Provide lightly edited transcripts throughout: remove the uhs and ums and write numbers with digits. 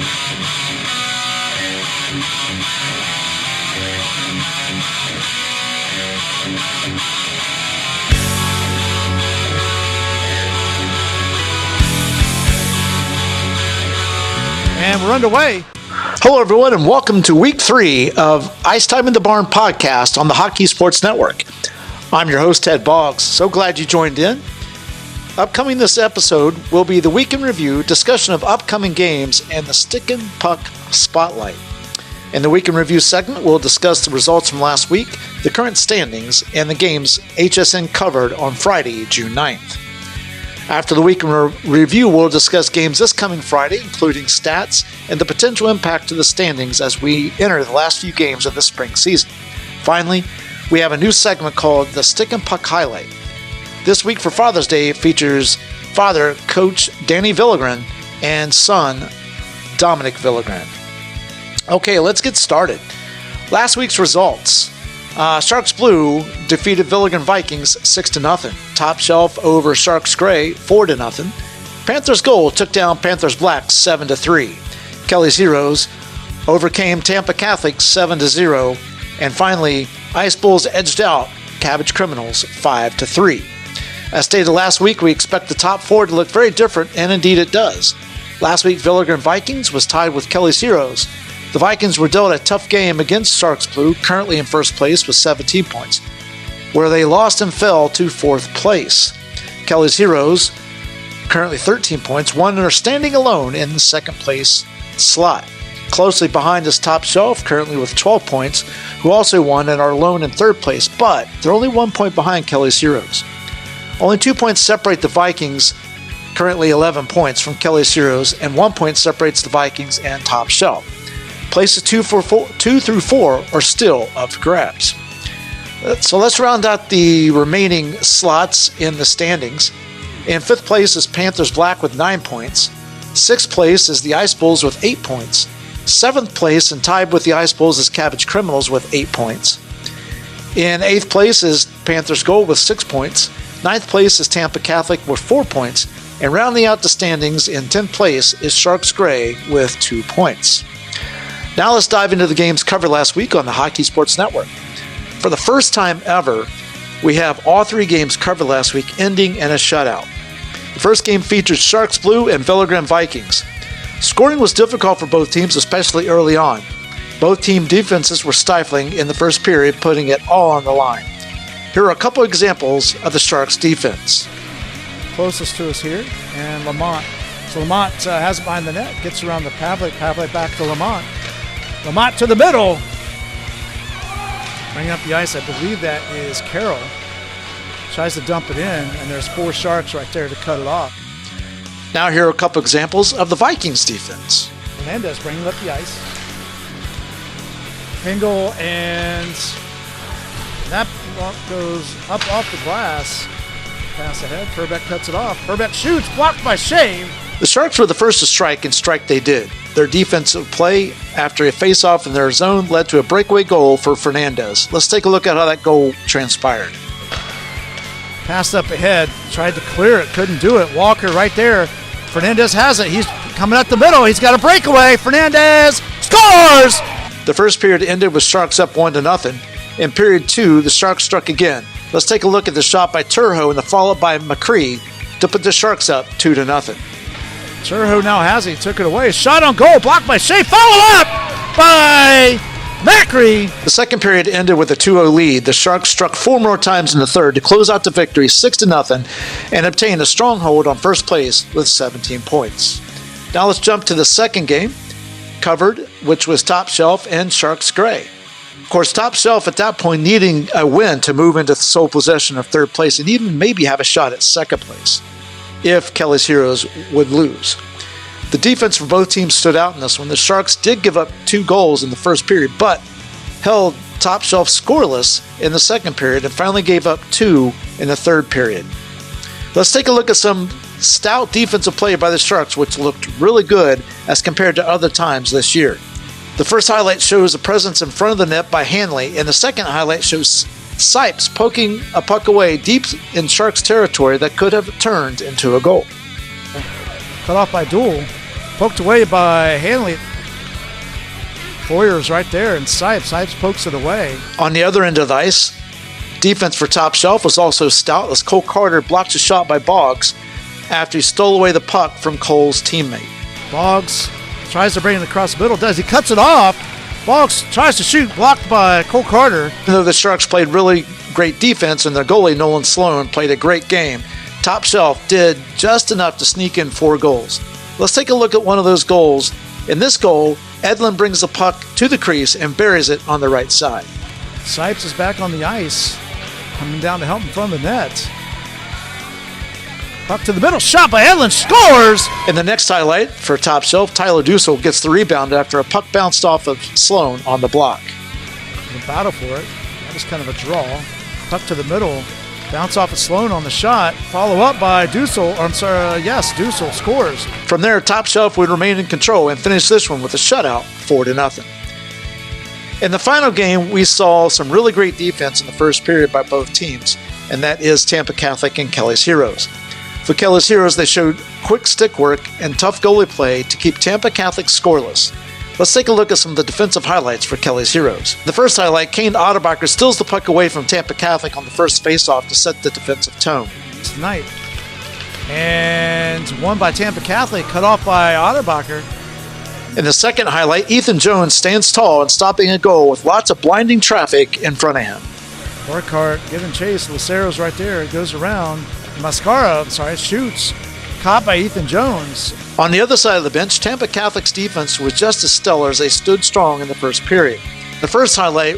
And we're underway. Hello, everyone, and welcome to Week 3 of Ice Time in the Barn podcast on the Hockey Sports Network. I'm your host, Ted Boggs. So glad you joined in. Upcoming this episode will be the Week in Review, discussion of upcoming games, and the Stick and Puck Spotlight. In the Week in Review segment, we'll discuss the results from last week, the current standings, and the games HSN covered on Friday, June 9th. After the Week in Review, we'll discuss games this coming Friday, including stats and the potential impact to the standings as we enter the last few games of the spring season. Finally, we have a new segment called the Stick and Puck Highlight. This week for Father's Day, it features father, Coach Danny Villagran, and son, Dominic Villagran. Okay, let's get started. Last week's results. Sharks Blue defeated Villagran Vikings 6-0. Top Shelf over Sharks Gray 4-0. Panthers Gold took down Panthers Black 7-3. Kelly's Heroes overcame Tampa Catholic 7-0. And finally, Ice Bulls edged out Cabbage Criminals 5-3. As stated last week, we expect the top four to look very different, and indeed it does. Last week, Villagran Vikings was tied with Kelly's Heroes. The Vikings were dealt a tough game against Sharks Blue, currently in first place with 17 points, where they lost and fell to fourth place. Kelly's Heroes, currently 13 points, won and are standing alone in the second place slot. Closely behind is Top Shelf, currently with 12 points, who also won and are alone in third place, but they're only 1 point behind Kelly's Heroes. Only 2 points separate the Vikings, currently 11 points, from Kelly's Heroes, and 1 point separates the Vikings and Top Shelf. Places 2 through 4 are still up for grabs. So let's round out the remaining slots in the standings. In fifth place is Panthers Black with 9 points. Sixth place is the Ice Bulls with 8 points. Seventh place and tied with the Ice Bulls is Cabbage Criminals with 8 points. In eighth place is Panthers Gold with 6 points. Ninth place is Tampa Catholic with 4 points. And rounding out the standings in 10th place is Sharks Gray with 2 points. Now let's dive into the games covered last week on the Hockey Sports Network. For the first time ever, we have all 3 games covered last week, ending in a shutout. The first game featured Sharks Blue and Villagran Vikings. Scoring was difficult for both teams, especially early on. Both team defenses were stifling in the first period, putting it all on the line. Here are a couple examples of the Sharks' defense. Closest to us here, and Lamont. So Lamont has it behind the net, gets around the Pavlik back to Lamont. Lamont to the middle. Bringing up the ice, I believe that is Carroll. Tries to dump it in, and there's 4 Sharks right there to cut it off. Now here are a couple examples of the Vikings defense. Hernandez bringing up the ice. Pingle, and that goes up off the glass. Pass ahead, Herbeck cuts it off. Herbeck shoots, blocked by Shane. The Sharks were the first to strike, and strike they did. Their defensive play after a face-off in their zone led to a breakaway goal for Fernandez. Let's take a look at how that goal transpired. Passed up ahead, tried to clear it, couldn't do it. Walker right there. Fernandez has it. He's coming up the middle. He's got a breakaway. Fernandez scores! The first period ended with Sharks up 1-0. In period 2, the Sharks struck again. Let's take a look at the shot by Turho and the follow-up by McCree to put the Sharks up 2-0. Turho now has it. He took it away. Shot on goal. Blocked by Shea. Followed up by Macri. The second period ended with a 2-0 lead. The Sharks struck 4 more times in the third to close out the victory 6-0 and obtain a stronghold on first place with 17 points. Now let's jump to the second game covered, which was Top Shelf and Sharks Gray. Of course, Top Shelf at that point needing a win to move into sole possession of third place and even maybe have a shot at second place if Kelly's Heroes would lose. The defense for both teams stood out in this one. The Sharks did give up 2 goals in the first period, but held Top Shelf scoreless in the second period and finally gave up 2 in the third period. Let's take a look at some stout defensive play by the Sharks, which looked really good as compared to other times this year. The first highlight shows a presence in front of the net by Hanley, and the second highlight shows Sipes poking a puck away deep in Sharks territory that could have turned into a goal. Cut off by Duel. Poked away by Hanley. Foyer's right there, and Sipes pokes it away. On the other end of the ice, defense for Top Shelf was also stout as Cole Carter blocks a shot by Boggs after he stole away the puck from Cole's teammate. Boggs tries to bring it across the middle. He cuts it off. Boggs tries to shoot, blocked by Cole Carter. Even though the Sharks played really great defense and their goalie, Nolan Sloan, played a great game, Top Shelf did just enough to sneak in 4 goals. Let's take a look at one of those goals. In this goal, Edlin brings the puck to the crease and buries it on the right side. Sipes is back on the ice, coming down to help in front of the net. Puck to the middle, shot by Edlin, scores! In the next highlight for Top Shelf, Tyler Dussel gets the rebound after a puck bounced off of Sloan on the block. The battle for it. That was kind of a draw. Puck to the middle, bounce off of Sloan on the shot, follow up by Dussel. Dussel scores. From there, Top Shelf would remain in control and finish this one with a shutout, 4-0. In the final game, we saw some really great defense in the first period by both teams, and that is Tampa Catholic and Kelly's Heroes. For Kelly's Heroes, they showed quick stick work and tough goalie play to keep Tampa Catholic scoreless. Let's take a look at some of the defensive highlights for Kelly's Heroes. The first highlight, Kane Otterbacher steals the puck away from Tampa Catholic on the first faceoff to set the defensive tone. Tonight. And won by Tampa Catholic, cut off by Otterbacher. In the second highlight, Ethan Jones stands tall and stopping a goal with lots of blinding traffic in front of him. Burkhart giving chase. Lucero's right there. It goes around. Mascara, shoots. Caught by Ethan Jones. On the other side of the bench, Tampa Catholic's defense was just as stellar as they stood strong in the first period. The first highlight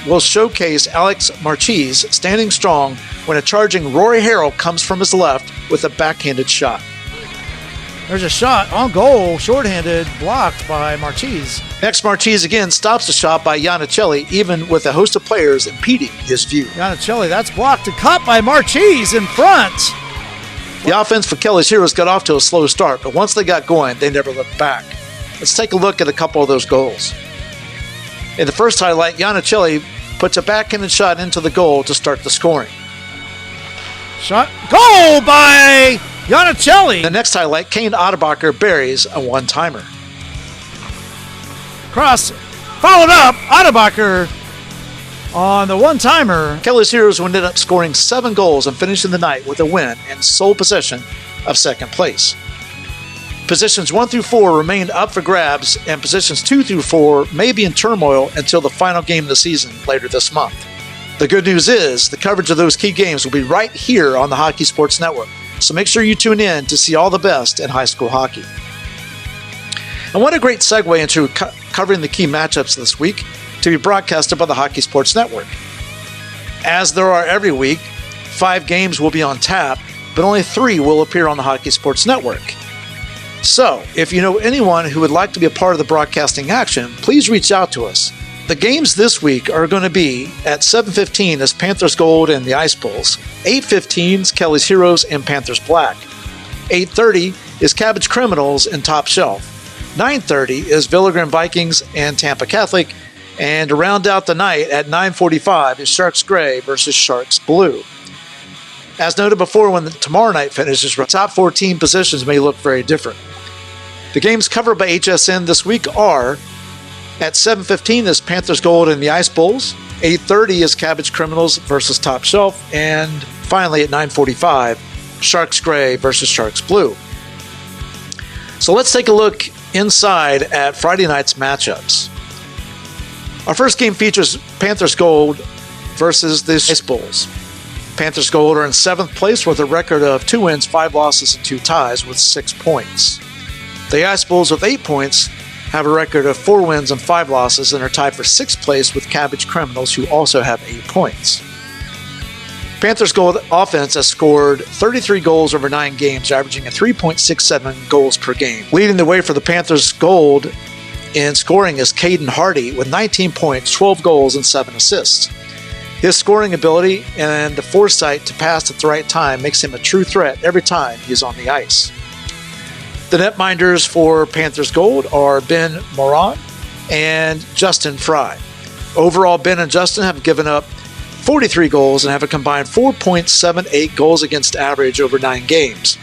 will showcase Alex Marchese standing strong when a charging Rory Harrell comes from his left with a backhanded shot. There's a shot on goal, shorthanded, blocked by Marchese. Next, Marchese again stops the shot by Iannicelli, even with a host of players impeding his view. Iannicelli, that's blocked and caught by Marchese in front. The offense for Kelly's Heroes got off to a slow start, but once they got going, they never looked back. Let's take a look at a couple of those goals. In the first highlight, Iannicelli puts a backhanded shot into the goal to start the scoring. Shot, goal by Iannicelli. The next highlight, Kane Otterbacher buries a one-timer. Cross, followed up, Otterbacher on the one-timer. Kelly's Heroes ended up scoring 7 goals and finishing the night with a win and sole possession of second place. Positions 1 through 4 remain up for grabs, and positions 2 through 4 may be in turmoil until the final game of the season later this month. The good news is the coverage of those key games will be right here on the Hockey Sports Network, so make sure you tune in to see all the best in high school hockey. And what a great segue into covering the key matchups this week to be broadcasted by the Hockey Sports Network. As there are every week, 5 games will be on tap, but only 3 will appear on the Hockey Sports Network. So, if you know anyone who would like to be a part of the broadcasting action, please reach out to us. The games this week are going to be at 7:15 is Panthers Gold and the Ice Bulls, 8:15 is Kelly's Heroes and Panthers Black, 8:30 is Cabbage Criminals and Top Shelf, 9:30 is Villigran Vikings and Tampa Catholic, and to round out the night at 9:45 is Sharks Gray versus Sharks Blue. As noted before, when tomorrow night finishes, the top 14 positions may look very different. The games covered by HSN this week are at 7:15 is Panthers Gold and the Ice Bulls, 8:30 is Cabbage Criminals versus Top Shelf, and finally at 9:45, Sharks Gray versus Sharks Blue. So let's take a look inside at Friday night's matchups. Our first game features Panthers Gold versus the Ice Bulls. Panthers Gold are in 7th place with a record of 2 wins, 5 losses, and 2 ties with 6 points. The Ice Bulls with 8 points have a record of 4 wins and 5 losses and are tied for 6th place with Cabbage Criminals, who also have 8 points. Panthers Gold offense has scored 33 goals over 9 games, averaging a 3.67 goals per game. Leading the way for the Panthers Gold in scoring is Caden Hardy with 19 points, 12 goals, and 7 assists. His scoring ability and the foresight to pass at the right time makes him a true threat every time he's on the ice. The netminders for Panthers Gold are Ben Moran and Justin Fry. Overall, Ben and Justin have given up 43 goals and have a combined 4.78 goals against average over 9 games.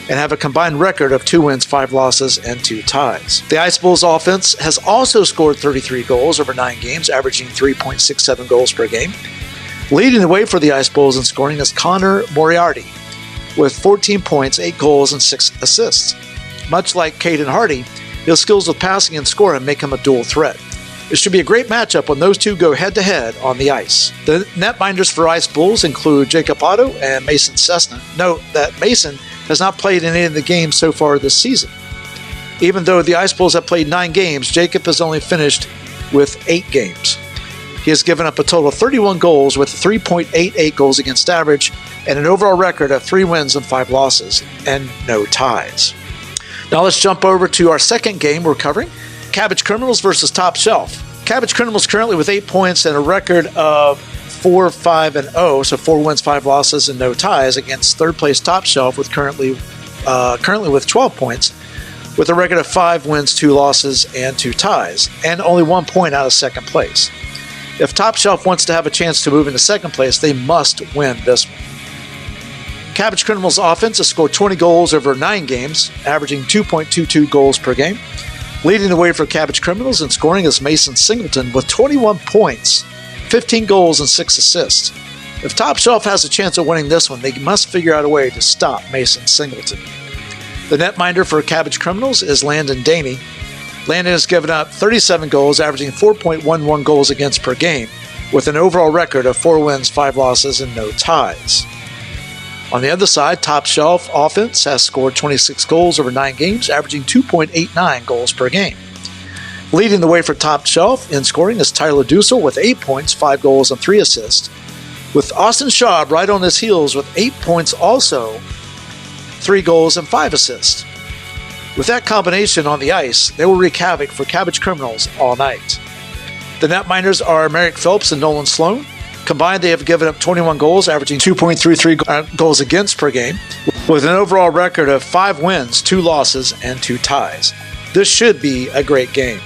and have a combined record of 2 wins, 5 losses, and 2 ties. The Ice Bulls offense has also scored 33 goals over 9 games, averaging 3.67 goals per game. Leading the way for the Ice Bulls in scoring is Connor Moriarty, with 14 points, 8 goals, and 6 assists. Much like Caden Hardy, his skills with passing and scoring make him a dual threat. It should be a great matchup when those two go head-to-head on the ice. The netminders for Ice Bulls include Jacob Otto and Mason Cessna. Note that Mason has not played in any of the games so far this season. Even though the Ice Bulls have played 9 games, Jacob has only finished with 8 games. He has given up a total of 31 goals with 3.88 goals against average and an overall record of 3 wins and 5 losses and no ties. Now let's jump over to our second game we're covering, Cabbage Criminals versus Top Shelf. Cabbage Criminals currently with 8 points and a record of 4-5-0, so 4 wins, 5 losses, and no ties against third place Top Shelf with currently with 12 points, with a record of 5 wins, 2 losses, and 2 ties, and only 1 point out of second place. If Top Shelf wants to have a chance to move into second place, they must win this one. Cabbage Criminals offense has scored 20 goals over 9 games, averaging 2.22 goals per game. Leading the way for Cabbage Criminals in scoring is Mason Singleton with 21 points, 15 goals, and 6 assists. If Top Shelf has a chance of winning this one, they must figure out a way to stop Mason Singleton. The netminder for Cabbage Criminals is Landon Daney. Landon has given up 37 goals, averaging 4.11 goals against per game, with an overall record of 4 wins, 5 losses, and no ties. On the other side, Top Shelf offense has scored 26 goals over 9 games, averaging 2.89 goals per game. Leading the way for Top Shelf in scoring is Tyler Dussel with 8 points, 5 goals, and 3 assists, with Austin Schaub right on his heels with 8 points also, 3 goals, and 5 assists. With that combination on the ice, they will wreak havoc for Cabbage Criminals all night. The netminders are Merrick Phillips and Nolan Sloan. Combined, they have given up 21 goals, averaging 2.33 goals against per game, with an overall record of 5 wins, 2 losses, and 2 ties. This should be a great game.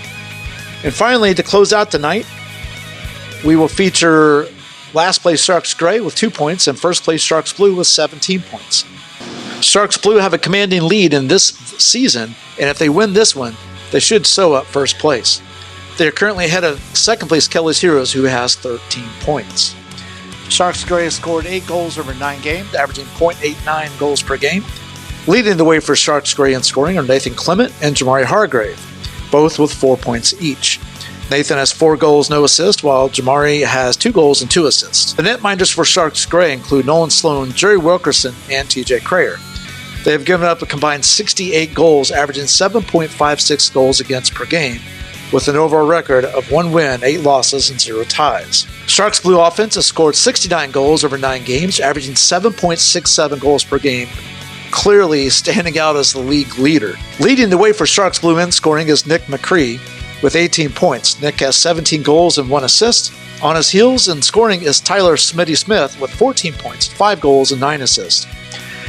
And finally, to close out tonight, we will feature last place Sharks Gray with 2 points and first place Sharks Blue with 17 points. Sharks Blue have a commanding lead in this season, and if they win this one, they should sew up first place. They are currently ahead of second place Kelly's Heroes, who has 13 points. Sharks Gray has scored 8 goals over 9 games, averaging .89 goals per game. Leading the way for Sharks Gray in scoring are Nathan Clement and Jamari Hargrave, both with 4 points each. Nathan has 4 goals, no assists, while Jamari has 2 goals and 2 assists. The netminders for Sharks Gray include Nolan Sloan, Jerry Wilkerson, and TJ Crayer. They have given up a combined 68 goals, averaging 7.56 goals against per game, with an overall record of 1 win, 8 losses, and 0 ties. Sharks Blue offense has scored 69 goals over 9 games, averaging 7.67 goals per game, clearly standing out as the league leader. Leading the way for Sharks Blue in scoring is Nick McCree with 18 points. Nick has 17 goals and 1 assist. On his heels in scoring is Tyler Smitty Smith with 14 points, 5 goals, and 9 assists.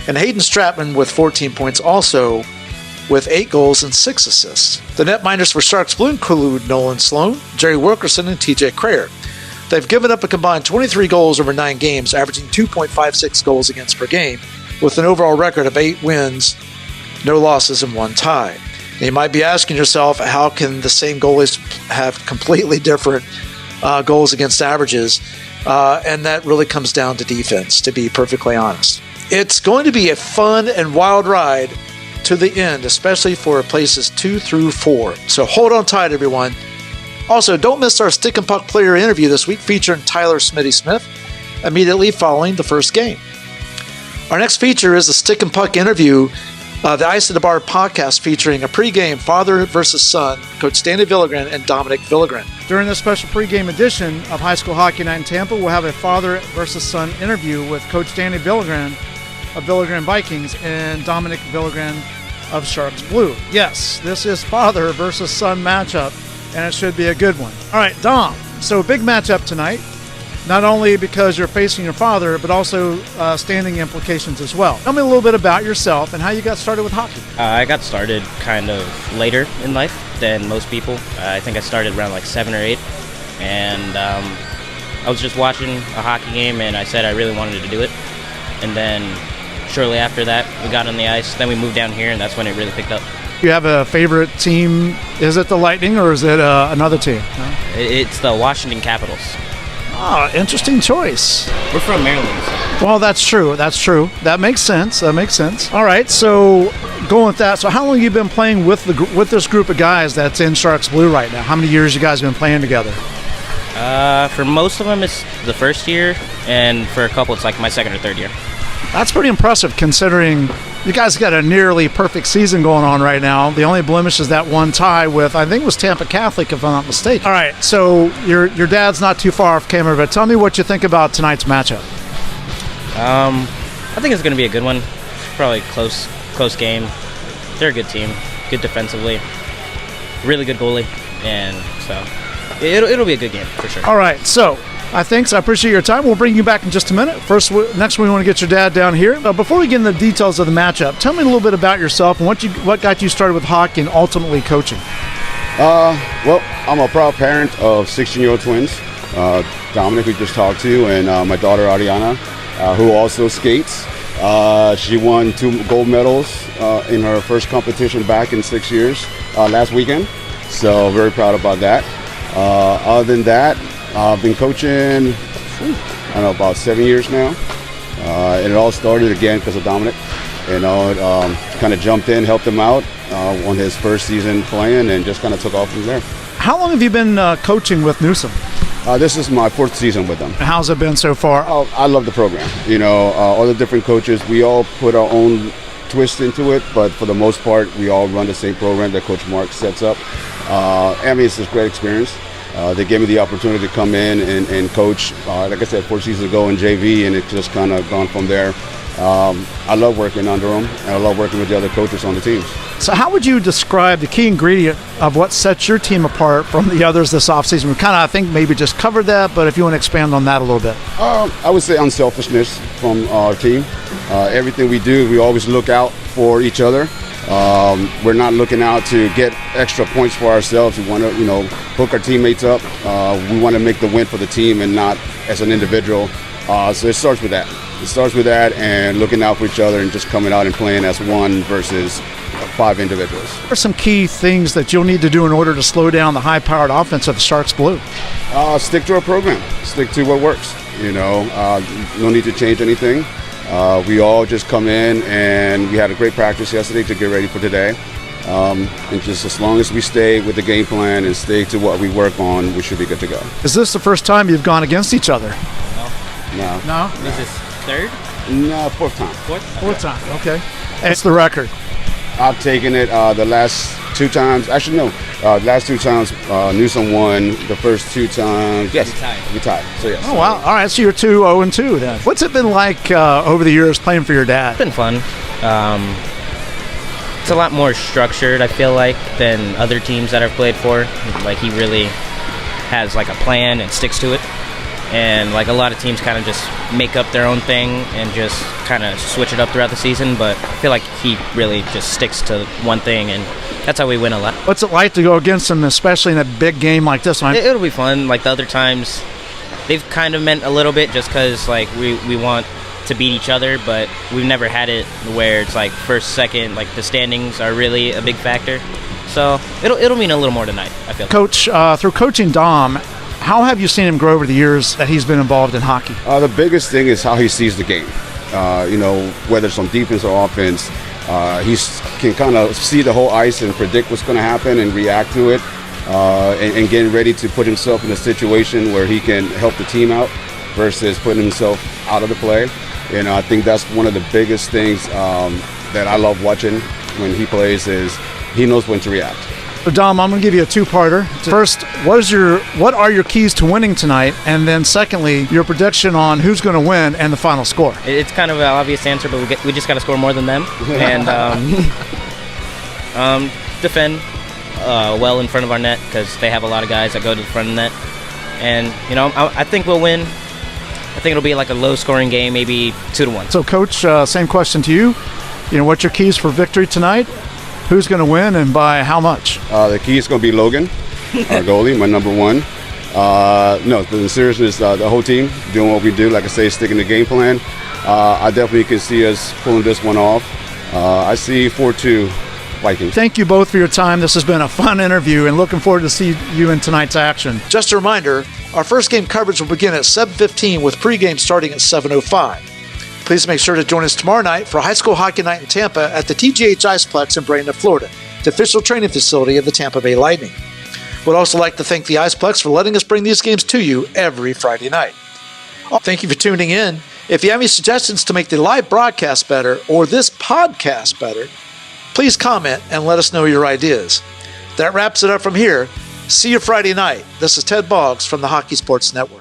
And Hayden Stratman with 14 points also, with 8 goals and 6 assists. The netminders for Sharks Blue include Nolan Sloan, Jerry Wilkerson, and TJ Crayer. They've given up a combined 23 goals over 9 games, averaging 2.56 goals against per game, with an overall record of 8 wins, no losses, and 1 tie. Now you might be asking yourself, how can the same goalies have completely different goals against averages? And that really comes down to defense, to be perfectly honest. It's going to be a fun and wild ride to the end, especially for places 2 through 4. So hold on tight, everyone. Also, don't miss our Stick and Puck player interview this week featuring Tyler Smitty Smith immediately following the first game. Our next feature is the Stick and Puck interview, the Ice at the Bar podcast featuring a pregame father versus son, Coach Stanley Villagran and Dominic Villagran. During this special pregame edition of High School Hockey Night in Tampa, we'll have a father versus son interview with Coach Danny Villagran of Villagran Vikings and Dominic Villagran of Sharks Blue. Yes, this is father versus son matchup, and it should be a good one. All right, Dom, so big matchup tonight, not only because you're facing your father, but also standing implications as well. Tell me a little bit about yourself and how you got started with hockey. I got started kind of later in life than most people. I think I started around like 7 or 8, and I was just watching a hockey game, and I said I really wanted to do it. And then shortly after that, we got on the ice. Then we moved down here, and that's when it really picked up. You have a favorite team? Is it the Lightning or is it another team? No? It's the Washington Capitals. Oh, interesting choice. We're from Maryland. So. Well, that's true. That makes sense. All right, so going with that, so how long have you been playing with this group of guys that's in Sharks Blue right now? How many years you guys been playing together? For most of them, it's the first year, and for a couple, it's like my second or third year. That's pretty impressive considering you guys got a nearly perfect season going on right now. The only blemish is that one tie with, I think it was Tampa Catholic, if I'm not mistaken. All right, so your dad's not too far off camera, but tell me what you think about tonight's matchup. I think it's going to be a good one. Probably close game. They're a good team, good defensively, really good goalie, and so it'll be a good game for sure. All right, so I appreciate your time. We'll bring you back in just a minute. Next we want to get your dad down here. Before we get into the details of the matchup, tell me a little bit about yourself and what got you started with hockey and ultimately coaching. Well, I'm a proud parent of 16-year-old twins, Dominic, who just talked to, and my daughter Ariana, who also skates. She won 2 gold medals in her first competition back in 6 years last weekend. So very proud about that. Other than that, I've been coaching, about 7 years now. And it all started again because of Dominic. Kind of jumped in, helped him out on his first season playing, and just kind of took off from there. How long have you been coaching with Newsom? This is my 4th season with them. How's it been so far? I love the program. All the different coaches, we all put our own twist into it, but for the most part, we all run the same program that Coach Mark sets up. It's a great experience. They gave me the opportunity to come in and coach, like I said, 4 seasons ago in JV, and it just kind of gone from there. I love working under them, and I love working with the other coaches on the teams. So how would you describe the key ingredient of what sets your team apart from the others this offseason? We kind of, I think, maybe just covered that, but if you want to expand on that a little bit. I would say unselfishness from our team. Everything we do, we always look out for each other. We're not looking out to get extra points for ourselves. We want to, hook our teammates up. We want to make the win for the team and not as an individual. So it starts with that. And looking out for each other and just coming out and playing as one versus 5 individuals. What are some key things that you'll need to do in order to slow down the high-powered offense of the Sharks Blue? Stick to our program. Stick to what works. No need to change anything. We all just come in, and we had a great practice yesterday to get ready for today. And just as long as we stay with the game plan and stay to what we work on, we should be good to go. Is this the first time you've gone against each other? No. Is this third? No, 4th time. Fourth time, okay. It's the record. I've taken it the last 2 times. Actually, no. Last 2 times, Newsom won. The first 2 times, yes, we tied. So, yes. Oh, wow. All right, so you're 2-0-2 then. What's it been like over the years playing for your dad? It's been fun. It's a lot more structured, I feel like, than other teams that I've played for. Like, he really has, like, a plan and sticks to it. And, like, a lot of teams kind of just make up their own thing and just kind of switch it up throughout the season. But I feel like he really just sticks to one thing, and that's how we win a lot. What's it like to go against him, especially in a big game like this one? It'll be fun. Like, the other times, they've kind of meant a little bit just because, like, we want to beat each other, but we've never had it where it's, like, first, second, like, the standings are really a big factor. So it'll mean a little more tonight, I feel. Coach, through coaching Dom, how have you seen him grow over the years that he's been involved in hockey? The biggest thing is how he sees the game. Whether it's on defense or offense, he can kind of see the whole ice and predict what's going to happen and react to it, and getting ready to put himself in a situation where he can help the team out versus putting himself out of the play. I think that's one of the biggest things that I love watching when he plays is he knows when to react. So Dom, I'm going to give you a 2-parter. First, what are your keys to winning tonight? And then secondly, your prediction on who's going to win and the final score. It's kind of an obvious answer, but we just got to score more than them. And defend well in front of our net because they have a lot of guys that go to the front of the net. And, I think we'll win. I think it'll be like a low-scoring game, maybe 2-1. So, Coach, same question to you. What's your keys for victory tonight? Who's going to win and by how much? The key is going to be Logan, our goalie, my number 1. No, the seriousness, the whole team doing what we do. Like I say, sticking to the game plan. I definitely can see us pulling this one off. I see 4-2 Vikings. Thank you both for your time. This has been a fun interview, and looking forward to see you in tonight's action. Just a reminder, our first game coverage will begin at 7:15 with pregame starting at 7:05. Please make sure to join us tomorrow night for High School Hockey Night in Tampa at the TGH Iceplex in Bradenton, Florida, the official training facility of the Tampa Bay Lightning. We'd also like to thank the Iceplex for letting us bring these games to you every Friday night. Thank you for tuning in. If you have any suggestions to make the live broadcast better or this podcast better, please comment and let us know your ideas. That wraps it up from here. See you Friday night. This is Ted Boggs from the Hockey Sports Network.